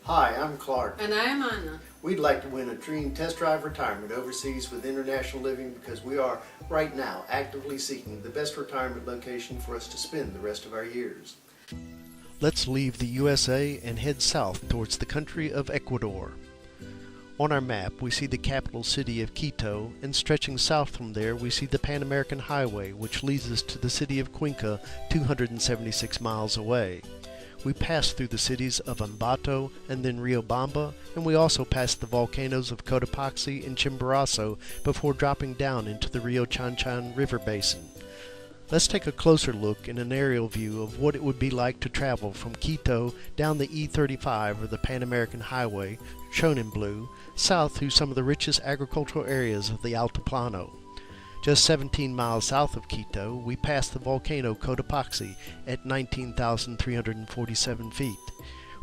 Hi, I'm Clark. And I'm Anna. We'd like to win a dream test drive retirement overseas with international living because we are, right now, actively seeking the best retirement location for us to spend the rest of our years. Let's leave the USA and head south towards the country of Ecuador. On our map, we see the capital city of Quito, and stretching south from there, we see the Pan American Highway, which leads us to the city of Cuenca, 276 miles away. We pass through the cities of Ambato and then Riobamba, and we also pass the volcanoes of Cotopaxi and Chimborazo before dropping down into the Rio Chanchan River basin. Let's take a closer look in an aerial view of what it would be like to travel from Quito down the E35 or the Pan American Highway, shown in blue, south through some of the richest agricultural areas of the Altiplano. Just 17 miles south of Quito, we pass the volcano Cotopaxi at 19,347 feet.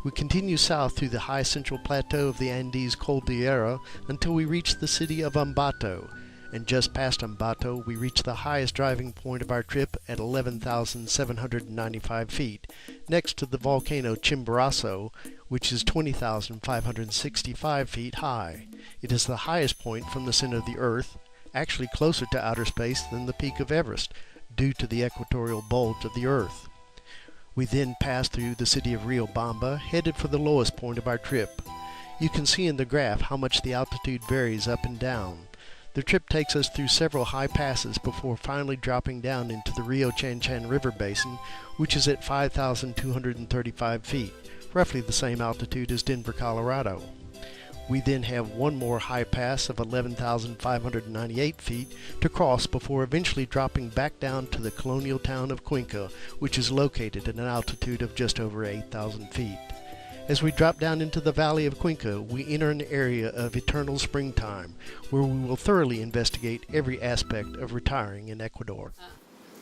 We continue south through the high central plateau of the Andes Cordillera until we reach the city of Ambato, and just past Ambato we reach the highest driving point of our trip at 11,795 feet, next to the volcano Chimborazo, which is 20,565 feet high. It is the highest point from the center of the Earth, actually closer to outer space than the peak of Everest, due to the equatorial bulge of the Earth. We then pass through the city of Riobamba, headed for the lowest point of our trip. You can see in the graph how much the altitude varies up and down. The trip takes us through several high passes before finally dropping down into the Rio Chanchan River basin, which is at 5,235 feet, roughly the same altitude as Denver, Colorado. We then have one more high pass of 11,598 feet to cross before eventually dropping back down to the colonial town of Cuenca, which is located at an altitude of just over 8,000 feet. As we drop down into the valley of Cuenca, we enter an area of eternal springtime, where we will thoroughly investigate every aspect of retiring in Ecuador.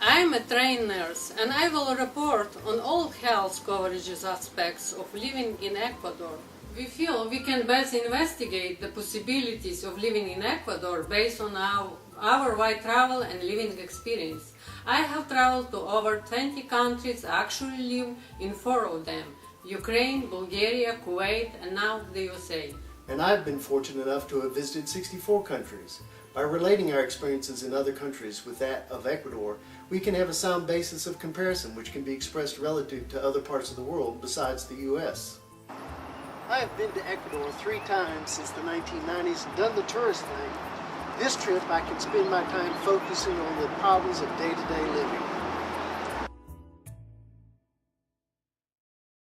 I am a trained nurse, and I will report on all health coverage aspects of living in Ecuador. We feel we can best investigate the possibilities of living in Ecuador based on our wide travel and living experience. I have traveled to over 20 countries, actually live in 4 of them: Ukraine, Bulgaria, Kuwait, and now the USA. And I've been fortunate enough to have visited 64 countries. By relating our experiences in other countries with that of Ecuador, we can have a sound basis of comparison which can be expressed relative to other parts of the world besides the U.S. I have been to Ecuador 3 times since the 1990s and done the tourist thing. This trip I can spend my time focusing on the problems of day-to-day living.